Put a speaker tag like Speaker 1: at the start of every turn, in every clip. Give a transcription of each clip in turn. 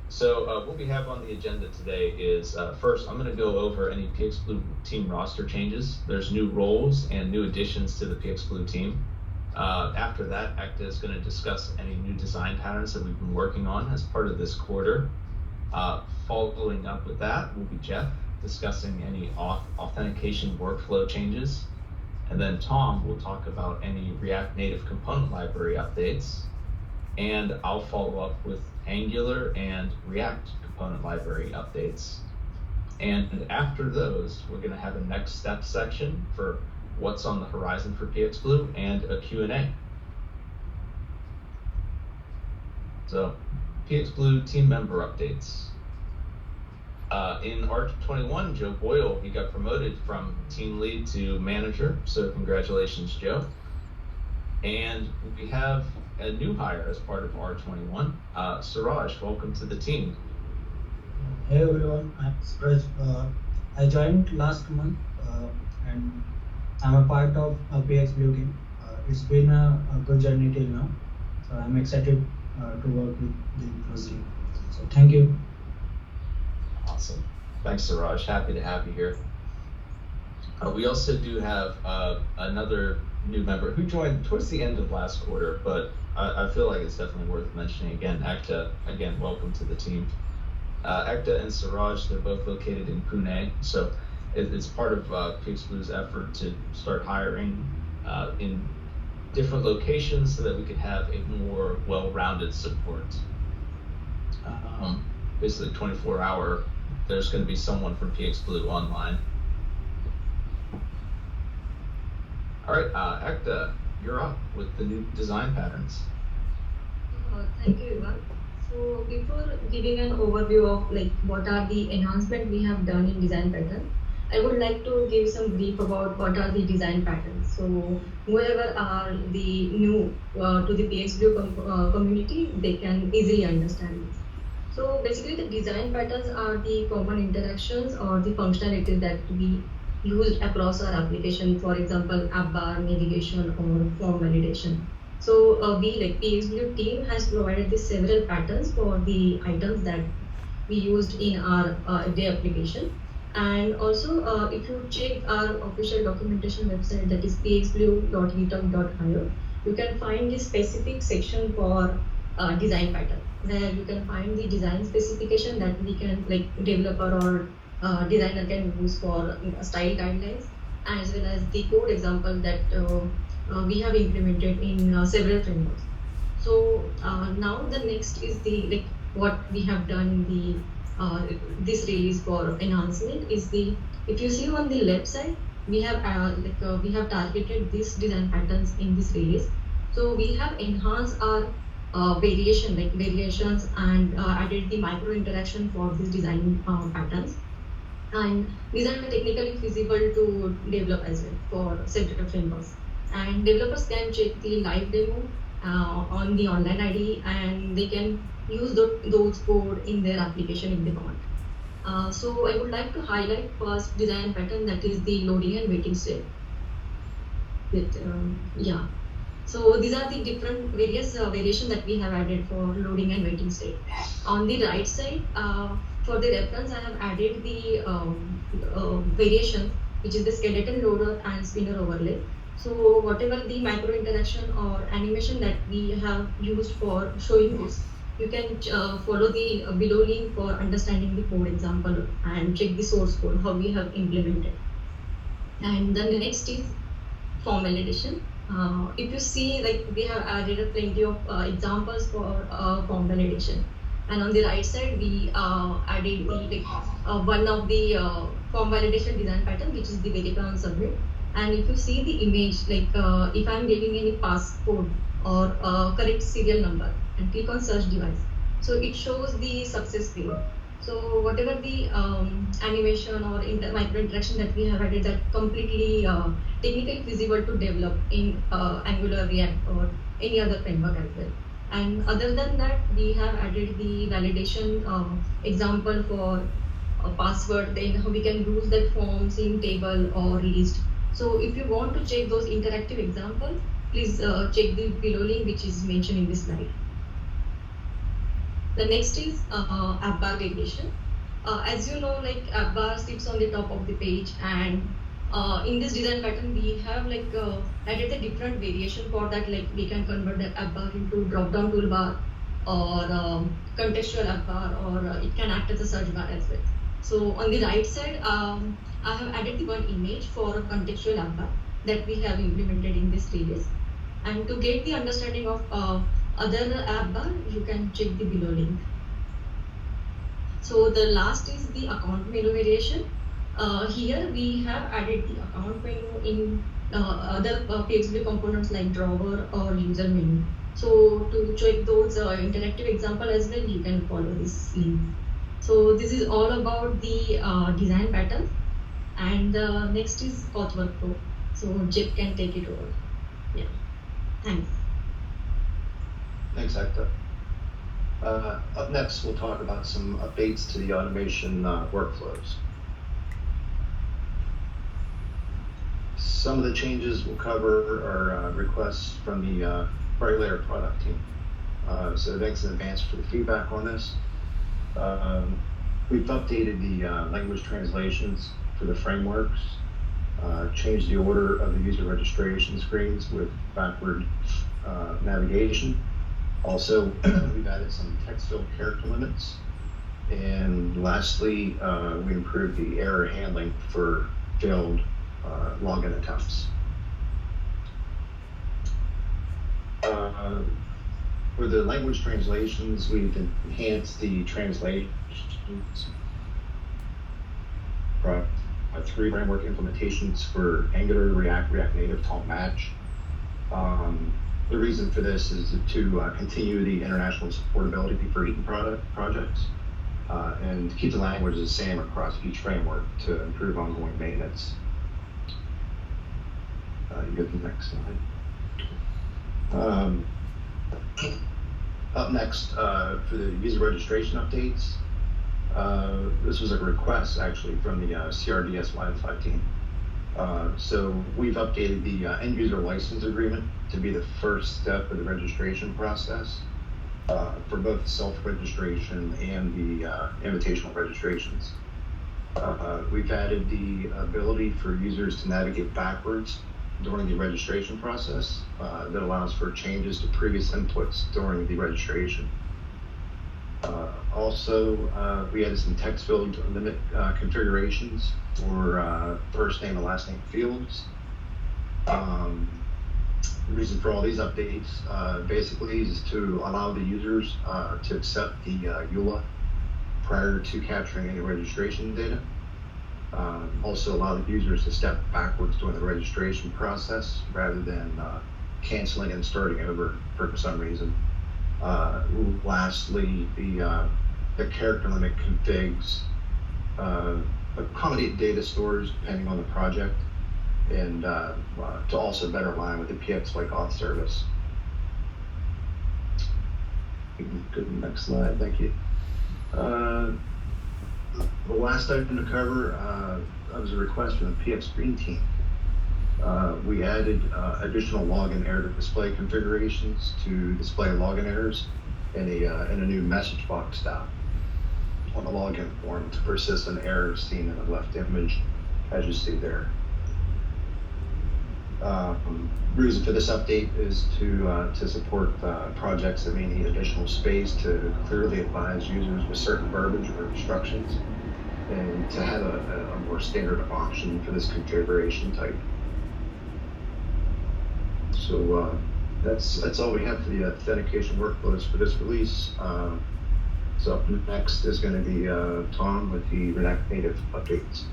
Speaker 1: So what we have on the agenda today is first, I'm going to go over any PXBlue team roster changes. There's new roles and new additions to the PXBlue team. After that, Ekta is going to discuss any new design patterns that we've been working on as part of this quarter. Following up with that will be Jeff discussing any authentication workflow changes. And then Tom will talk about any React Native component library updates. And I'll follow up with Angular and React component library updates. And after those, we're going to have a next step section for what's on the horizon for PXBlue and a Q&A. So PXBlue team member updates. In R21, Joe Boyle, he got promoted from team lead to manager. So congratulations, Joe. And we have a new hire as part of R21. Suraj, welcome to the team.
Speaker 2: Hey everyone, I'm Suraj. I joined last month and I'm a part of a PXBlue team. It's been a good journey till now, so I'm excited to work with them closely. So thank you.
Speaker 1: Awesome. Thanks, Suraj. Happy to have you here. We also do have another new member who joined towards the end of last quarter, but I feel like it's definitely worth mentioning again. Ekta, again, welcome to the team. Ekta and Suraj, they're both located in Pune, so it's part of PXBlue's effort to start hiring in different locations so that we could have a more well-rounded support. Basically 24-hour, there's going to be someone from PXBlue online. All right, Ekta, you're up with the new design patterns.
Speaker 3: Thank you, Ivan. So before giving an overview of what are the enhancements we have done in design pattern, I would like to give some brief about what are the design patterns. So whoever are the new to the PXBlue community, they can easily understand this. So basically the design patterns are the common interactions or the functionalities that we used across our application, for example, app bar, navigation, or form validation. So we PXBlue team has provided the several patterns for the items that we used in our everyday application. And also, if you check our official documentation website, that is pxblue.github.io, you can find the specific section for design pattern, where you can find the design specification that we can developer or designer can use for style guidelines, as well as the code example that we have implemented in several frameworks. So now the next is the what we have done in the this release for enhancement is the, if you see on the left side, we have we have targeted these design patterns in this release. So we have enhanced our variations and added the micro interaction for these design patterns. And these are technically feasible to develop as well for several frameworks. And developers can check the live demo on the online ID, and they can use those code in their application if they want. So I would like to highlight first design pattern, that is the loading and waiting state. Yeah. So these are the different various variations that we have added for loading and waiting state. On the right side, for the reference, I have added the variation, which is the skeleton loader and spinner overlay. So whatever the micro interaction or animation that we have used for showing this, you can follow the below link for understanding the code example and check the source code, how we have implemented. And then the next is form validation. If you see, we have added plenty of examples for form validation. And on the right side, we added the one of the form validation design pattern, which is the verify on submit. And if you see the image, if I'm giving any passcode or correct serial number and click on search device, so it shows the success page. So whatever the animation or micro interaction that we have added, that completely technically feasible to develop in Angular, React, or any other framework as well. And other than that, we have added the validation example for a password, then how we can use that forms in table or list. So if you want to check those interactive examples, please check the below link, which is mentioned in this slide. The next is app bar variation. As you know, like app bar sits on the top of the page, and in this design pattern, we have like added a different variation for that. Like we can convert the app bar into drop-down toolbar or contextual app bar, or it can act as a search bar as well. So on the right side, I have added the one image for a contextual app bar that we have implemented in this release. And to get the understanding of other app bar, you can check the below link. So the last is the account menu variation. Here we have added the account menu in other PXB components like drawer or user menu. So to check those interactive example as well, you can follow this link. So this is all about the design pattern. And next is auth workflow. So Jeff can take it over. Yeah, thanks.
Speaker 4: Thanks, Ekta. Up next, we'll talk about some updates to the automation workflows. Some of the changes we'll cover are requests from the Brightlayer product team. So thanks in advance for the feedback on this. We've updated the language translations for the frameworks, changed the order of the user registration screens with backward navigation. Also, we've added some text field character limits. And lastly, we improved the error handling for failed login attempts. For the language translations, we've enhanced the translations for 3 framework implementations for Angular, React, React Native to all match. The reason for this is to continue the international supportability for each projects and keep the language the same across each framework to improve ongoing maintenance. You go to the next slide. Up next, for the user registration updates, this was a request actually from the CRDS Wi-Fi team. So we've updated the end user license agreement to be the first step of the registration process for both self-registration and the invitational registrations. We've added the ability for users to navigate backwards during the registration process that allows for changes to previous inputs during the registration. Also, we added some text field limit configurations for first name and last name fields. The reason for all these updates basically is to allow the users to accept the EULA prior to capturing any registration data. Also allow the users to step backwards during the registration process rather than canceling and starting over for some reason. Lastly, the character limit configs accommodate data stores depending on the project, and to also better align with the PX like auth service. We can go to the next slide, thank you. The last item to cover was a request from the PX Green team. We added additional login error display configurations to display login errors in a new message box style on the login form to persist an error seen in the left image, as you see there. Reason for this update is to support projects that may need additional space to clearly advise users with certain verbiage or instructions, and to have a more standard option for this configuration type. So that's all we have for the authentication workflows for this release. So up next is going to be Tom with the React Native updates.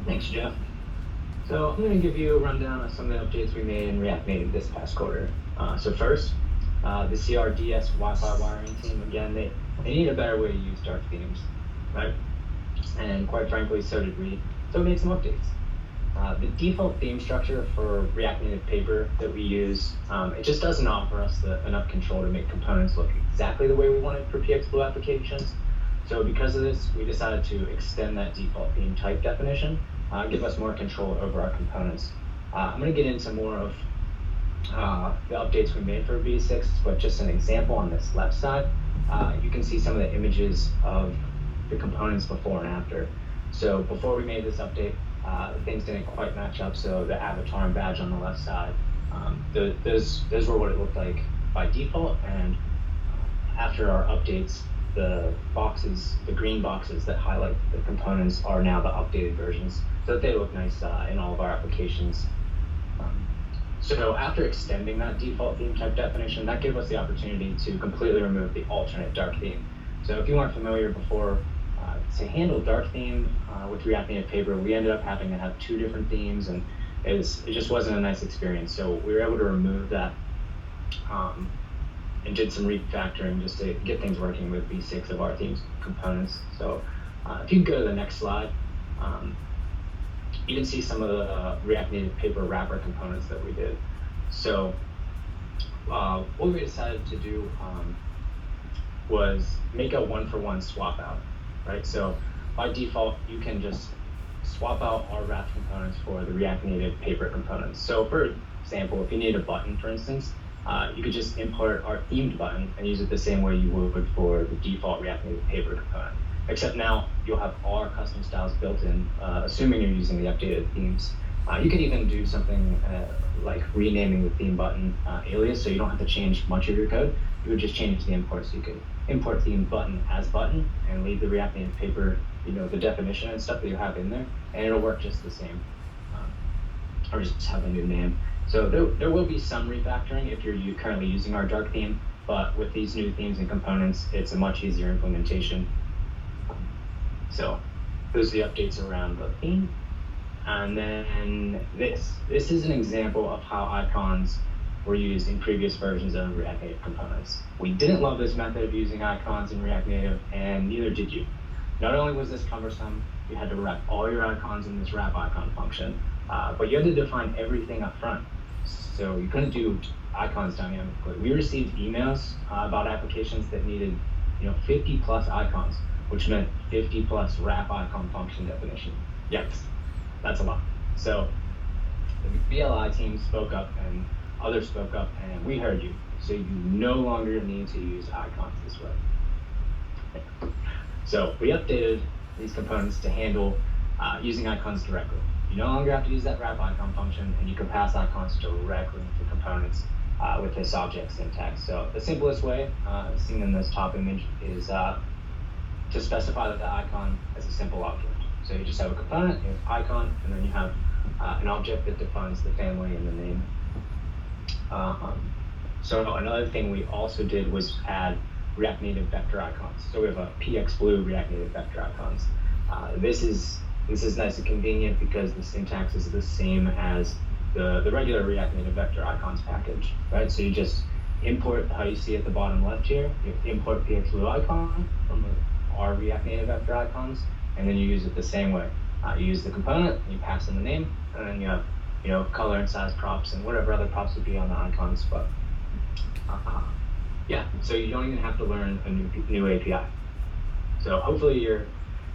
Speaker 5: Thanks, Jeff. So I'm going to give you a rundown of some of the updates we made in React Native this past quarter. So first, the CRDS Wi-Fi wiring team, again, they need a better way to use dark themes, right? And quite frankly, so did we. So we made some updates. The default theme structure for React Native paper that we use, it just doesn't offer us enough control to make components look exactly the way we wanted for PXBlue applications. So because of this, we decided to extend that default theme type definition, give us more control over our components. I'm going to get into more of the updates we made for V6, but just an example on this left side. you can see some of the images of the components before and after. So before we made this update, things didn't quite match up. So the avatar and badge on the left side, those were what it looked like by default. And after our updates, the boxes, the green boxes that highlight the components are now the updated versions, so that they look nice in all of our applications. So after extending that default theme type definition, that gave us the opportunity to completely remove the alternate dark theme. So if you weren't familiar before, to handle dark theme with React Native Paper, we ended up having to have 2 different themes, and it just wasn't a nice experience. So we were able to remove that and did some refactoring just to get things working with V6 of our theme's components. So if you go to the next slide, you can see some of the React Native Paper wrapper components that we did. So what we decided to do was make a 1-for-1 swap out, right? So by default, you can just swap out our wrap components for the React Native Paper components. So for example, if you need a button, for instance, you could just import our themed button and use it the same way you would for the default React Native Paper component. Except now you'll have all our custom styles built in, assuming you're using the updated themes. You could even do something like renaming the theme button alias, so you don't have to change much of your code. You would just change the import, so you could import theme button as button and leave the React Native Paper, the definition and stuff that you have in there, and it'll work just the same, or just have a new name. So there will be some refactoring if you're currently using our dark theme, but with these new themes and components, it's a much easier implementation. So those are the updates around the theme. And then this is an example of how icons were used in previous versions of React Native components. We didn't love this method of using icons in React Native, and neither did you. Not only was this cumbersome, you had to wrap all your icons in this wrap icon function, but you had to define everything up front. So you couldn't do icons dynamically. We received emails about applications that needed 50 plus icons, which meant 50 plus wrap icon function definition. Yikes, that's a lot. So the BLI team spoke up and others spoke up, and we heard you. So you no longer need to use icons this way. So we updated these components to handle using icons directly. You no longer have to use that wrap icon function, and you can pass icons directly into components with this object syntax. So the simplest way, seen in this top image, is to specify that the icon as a simple object. So you just have a component, you have icon, and then you have an object that defines the family and the name. So another thing we also did was add React Native vector icons. So we have a PX Blue React Native vector icons. This is nice and convenient because the syntax is the same as the regular React Native vector icons package, right? So you just import how you see at the bottom left here. You import PX Blue icon from our React Native vector icons, and then you use it the same way. You use the component, you pass in the name, and then you have color and size props and whatever other props would be on the icons. But yeah, so you don't even have to learn a new API. So hopefully you're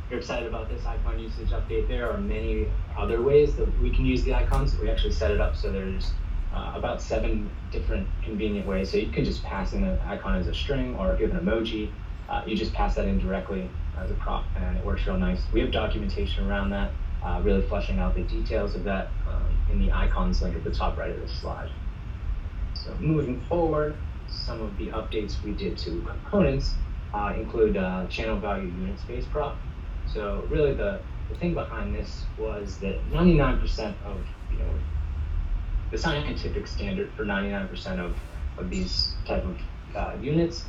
Speaker 5: excited about this icon usage update. There are many other ways that we can use the icons. We actually set it up so there's about 7 different convenient ways. So you can just pass in an icon as a string, or if you have an emoji, you just pass that in directly as a prop, and it works real nice. We have documentation around that, really fleshing out the details of that in the icons link at the top right of this slide. So moving forward, some of the updates we did to components include channel value unit space prop. So really the thing behind this was that 99% of the scientific standard for 99% of these type of units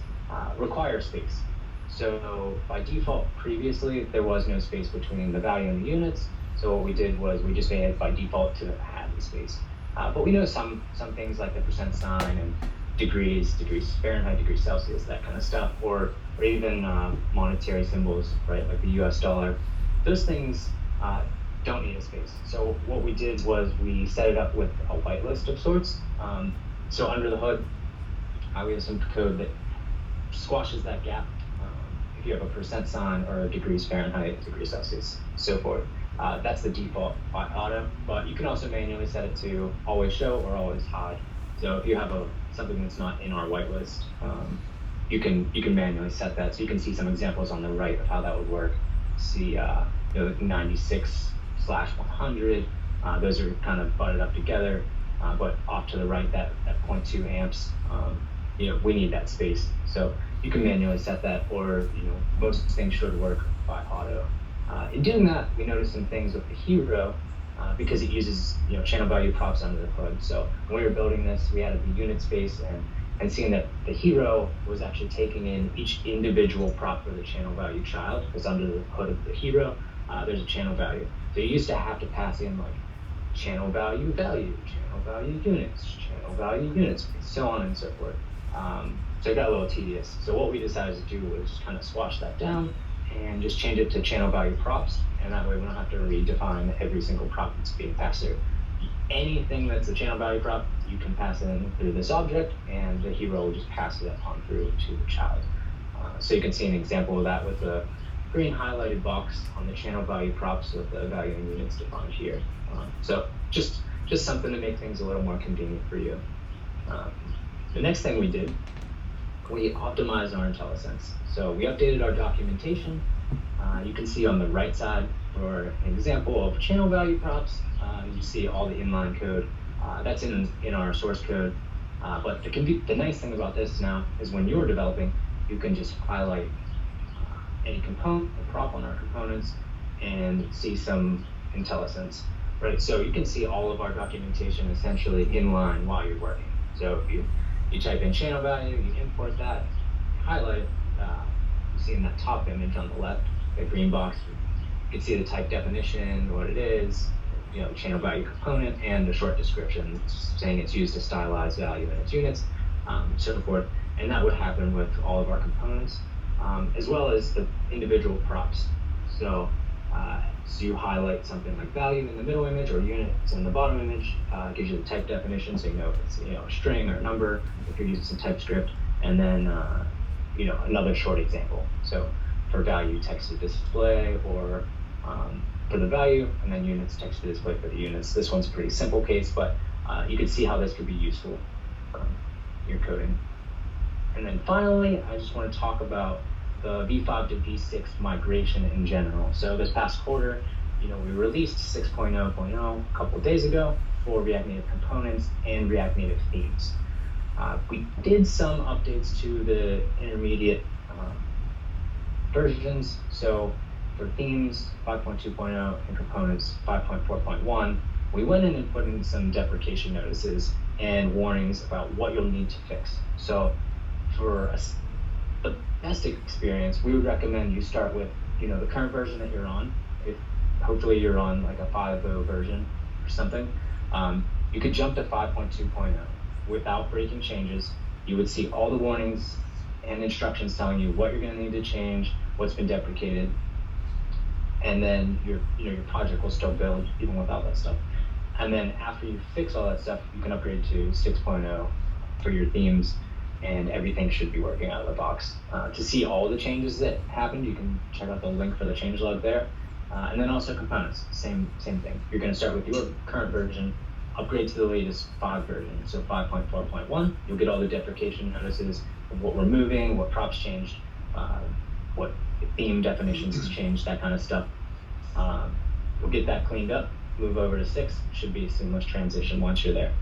Speaker 5: require space. So by default, previously there was no space between the value and the units. So what we did was we just made it by default to have the space. But we know some things like the percent sign and degrees Fahrenheit, degrees Celsius, that kind of stuff, or even monetary symbols, right, like the US dollar. Those things don't need a space. So what we did was we set it up with a whitelist of sorts. So under the hood, we have some code that squashes that gap if you have a percent sign or degrees Fahrenheit, degrees Celsius, so forth. That's the default by auto, but you can also manually set it to always show or always hide. So if you have something that's not in our whitelist, you can manually set that. So you can see some examples on the right of how that would work. See, 96/100. Those are kind of butted up together, but off to the right, that 0.2 amps. We need that space. So you can manually set that, or most things should work by auto. In doing that, we noticed some things with the hero because it uses channel value props under the hood. So when we were building this, we added the unit space and seeing that the hero was actually taking in each individual prop for the channel value child, because under the hood of the hero, there's a channel value. So you used to have to pass in like channel value, channel value units, channel value units, so on and so forth. So it got a little tedious. So what we decided to do was just kind of swash that down and just change it to channel value props, and that way we don't have to redefine every single prop that's being passed through. Anything that's a channel value prop, you can pass in through this object, and the hero will just pass it on through to the child. So you can see an example of that with the green highlighted box on the channel value props with the value in units defined here. So just something to make things a little more convenient for you. The next thing we did, we optimized our IntelliSense. So we updated our documentation. You can see on the right side for an example of channel value props. You see all the inline code. That's in our source code. But the nice thing about this now is when you're developing, you can just highlight any component, a prop on our components, and see some IntelliSense, right? So you can see all of our documentation essentially inline while you're working. So if you type in channel value, you import that, highlight it. You see in that top image on the left, the green box, you can see the type definition, what it is, channel value component, and a short description saying it's used to stylize value in its units, so forth. And that would happen with all of our components, as well as the individual props. So you highlight something like value in the middle image or units in the bottom image, gives you the type definition, so you know if it's a string or a number, if you're using some TypeScript, and then another short example. So for value, text to display, or for the value, and then units, text to display for the units. This one's a pretty simple case, but you can see how this could be useful from your coding. And then finally, I just want to talk about the V5 to V6 migration in general. So this past quarter, we released 6.0.0 a couple of days ago for React Native components and React Native themes. We did some updates to the intermediate versions. So for themes 5.2.0 and components 5.4.1, we went in and put in some deprecation notices and warnings about what you'll need to fix. So for the best experience, we would recommend you start with the current version that you're on. If hopefully you're on like a 5.0 version or something, you could jump to 5.2.0 without breaking changes. You would see all the warnings and instructions telling you what you're going to need to change, what's been deprecated, and then your project will still build even without that stuff. And then after you fix all that stuff, you can upgrade to 6.0 for your themes, and everything should be working out of the box. To see all the changes that happened, you can check out the link for the changelog there. And then also components, same thing. You're going to start with your current version, upgrade to the latest 5 version, so 5.4.1. You'll get all the deprecation notices of what we're moving, what props changed, what theme definitions has changed, that kind of stuff. We'll get that cleaned up, move over to 6. Should be a seamless transition once you're there.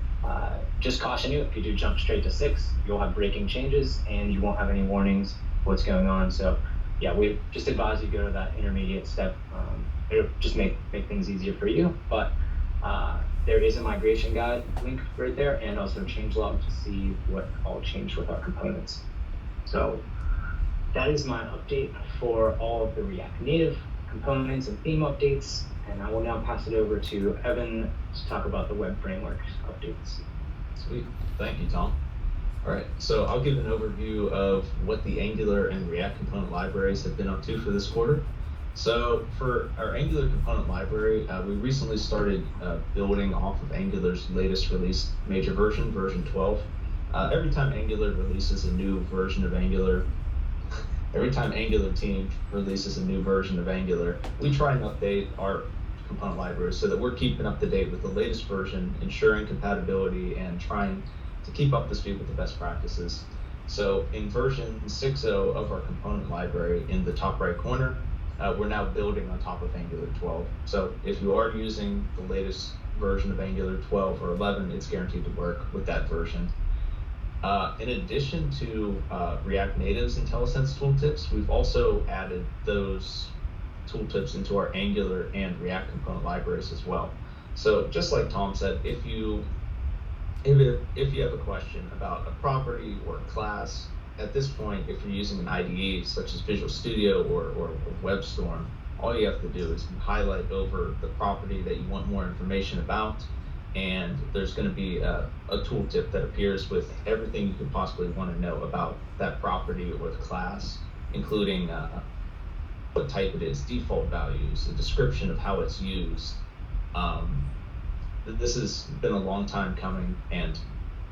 Speaker 5: Just caution you, if you do jump straight to 6, you'll have breaking changes and you won't have any warnings what's going on. So yeah, we just advise you go to that intermediate step. It'll just make things easier for you, but there is a migration guide link right there, and also a changelog to see what all changed with our components. So that is my update for all of the React Native components and theme updates. And I will now pass it over to Evan to talk about the web framework updates.
Speaker 1: Sweet. Thank you, Tom. All right, so I'll give an overview of what the Angular and React component libraries have been up to for this quarter. So for our Angular component library, we recently started building off of Angular's latest release, major version, version 12. Every time Angular releases a new version of Angular, every time Angular team releases a new version of Angular, we try and update our component libraries so that we're keeping up to date with the latest version, ensuring compatibility, and trying to keep up to speed with the best practices. So in version 6.0 of our component library in the top right corner, we're now building on top of Angular 12. So if you are using the latest version of Angular 12 or 11, it's guaranteed to work with that version. In addition to React Native's IntelliSense tooltips, we've also added those tooltips into our Angular and React component libraries as well. So just like Tom said, if you have a question about a property or a class, at this point, if you're using an IDE such as Visual Studio or WebStorm, all you have to do is highlight over the property that you want more information about, and there's going to be a tooltip that appears with everything you could possibly want to know about that property or the class, including what type it is, default values, a description of how it's used. This has been a long time coming, and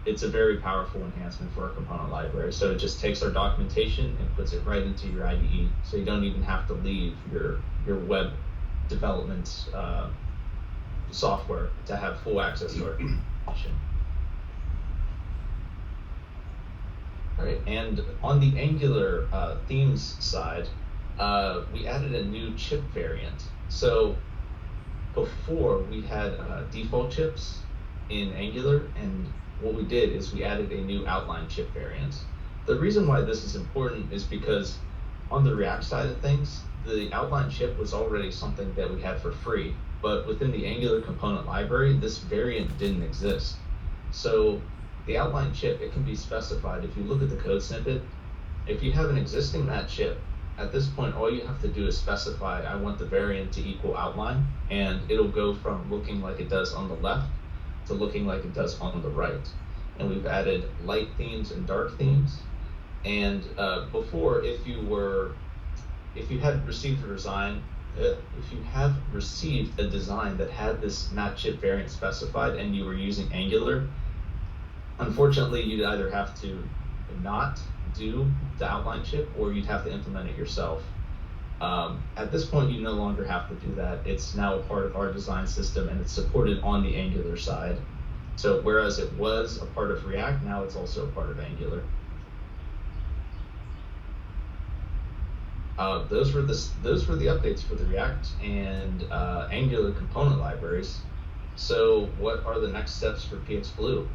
Speaker 1: it's a very powerful enhancement for our component library. So it just takes our documentation and puts it right into your IDE, so you don't even have to leave your web development software to have full access to our documentation. All right, and on the Angular themes side, we added a new chip variant. So before, we had default chips in Angular, and what we did is we added a new outline chip variant. The reason why this is important is because on the React side of things, the outline chip was already something that we had for free, but within the Angular component library, this variant didn't exist. So the outline chip, it can be specified. If you look at the code snippet, if you have an existing mat chip, at this point, all you have to do is specify, I want the variant to equal outline, and it'll go from looking like it does on the left to looking like it does on the right. And we've added light themes and dark themes. And before, if you had received a design, if you have received a design that had this mat chip variant specified and you were using Angular, unfortunately, you'd either have to not do the outline chip or you'd have to implement it yourself. At this point, you no longer have to do that. It's now a part of our design system and it's supported on the Angular side. So whereas it was a part of React, now it's also a part of Angular. Those were the updates for the React and Angular component libraries. So what are the next steps for PXBlue?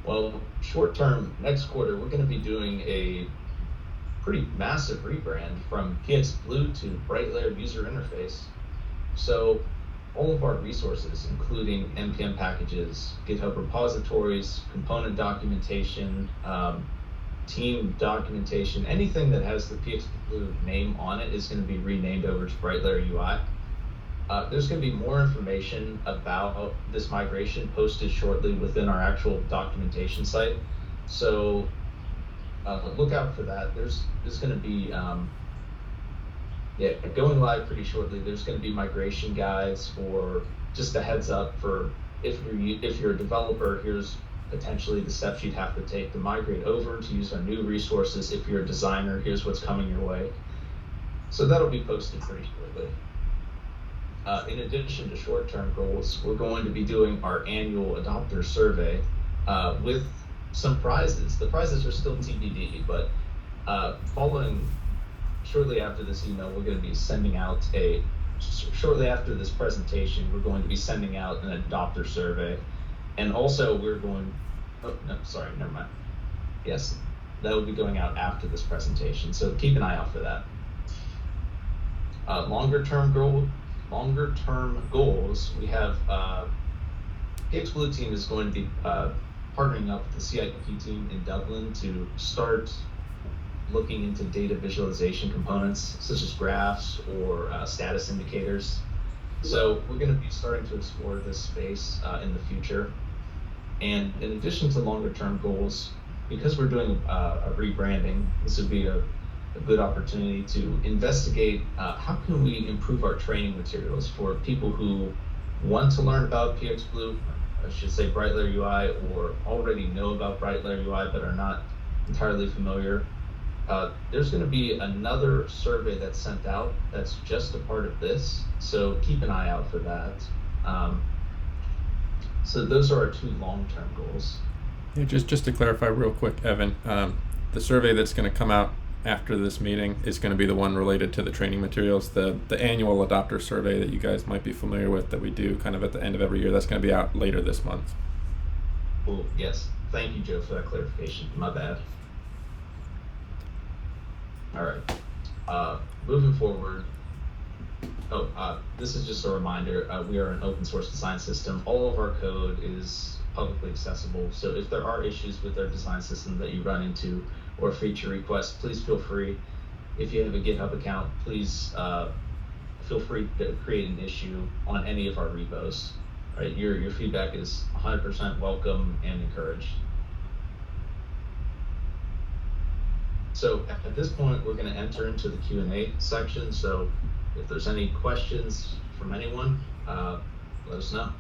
Speaker 1: Well, short term, next quarter, we're going to be doing a pretty massive rebrand from PXBlue to Brightlayer user interface. So all of our resources, including NPM packages, GitHub repositories, component documentation, team documentation, anything that has the PXBlue name on it is going to be renamed over to Brightlayer UI. There's going to be more information about this migration posted shortly within our actual documentation site. So look out for that. There's going to be, going live pretty shortly. There's going to be migration guides, or just a heads up for if you're a developer, here's potentially the steps you'd have to take to migrate over to use our new resources. If you're a designer, here's what's coming your way. So that'll be posted pretty shortly. In addition to short-term goals, we're going to be doing our annual adopter survey with some prizes. The prizes are still TBD, but following shortly after this email, we're going to be sending out shortly after this presentation, we're going to be sending out an adopter survey. And also we're going, never mind. Yes, that will be going out after this presentation. So keep an eye out for that. Longer term goals, we have PXBlue team is going to be partnering up with the CIP team in Dublin to start looking into data visualization components such as graphs or status indicators. So we're going to be starting to explore this space in the future. And in addition to longer term goals, because we're doing a rebranding, this would be a good opportunity to investigate how can we improve our training materials for people who want to learn about PXBlue, I should say Brightlayer UI, or already know about Brightlayer UI but are not entirely familiar. There's going to be another survey that's sent out that's just a part of this, so keep an eye out for that. So those are our two long-term goals.
Speaker 6: Yeah, just to clarify real quick, Evan, the survey that's going to come out after this meeting is going to be the one related to the training materials. The annual adopter survey that you guys might be familiar with that we do kind of at the end of every year, that's going to be out later this month.
Speaker 1: Cool. Yes. Thank you, Joe, for that clarification. My bad. All right. Moving forward. This is just a reminder. We are an open source design system. All of our code is publicly accessible. So if there are issues with our design system that you run into or feature requests, please feel free. If you have a GitHub account, please feel free to create an issue on any of our repos. Right? Your feedback is 100% welcome and encouraged. So at this point, we're going to enter into the Q&A section. So if there's any questions from anyone, let us know.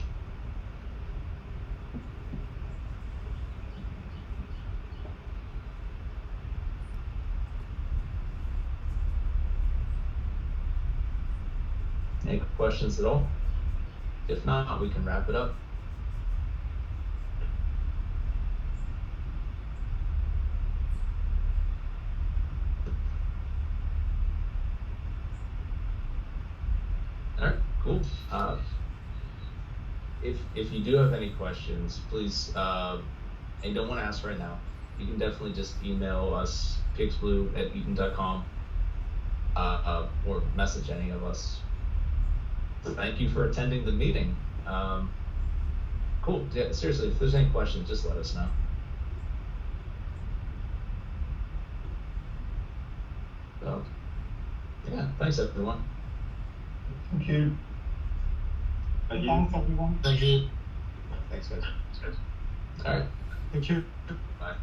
Speaker 1: Any questions at all? If not, we can wrap it up. All right, cool. If you do have any questions, please, and you don't want to ask right now, you can definitely just email us, pxblue@eaton.com, or message any of us. Thank you for attending the meeting. Cool. Yeah, seriously, if there's any questions, just let us know. So, yeah, thanks everyone.
Speaker 4: Thank you.
Speaker 2: Thanks, everyone.
Speaker 1: Thank you. Thanks, guys. All right.
Speaker 2: Thank you.
Speaker 1: Bye.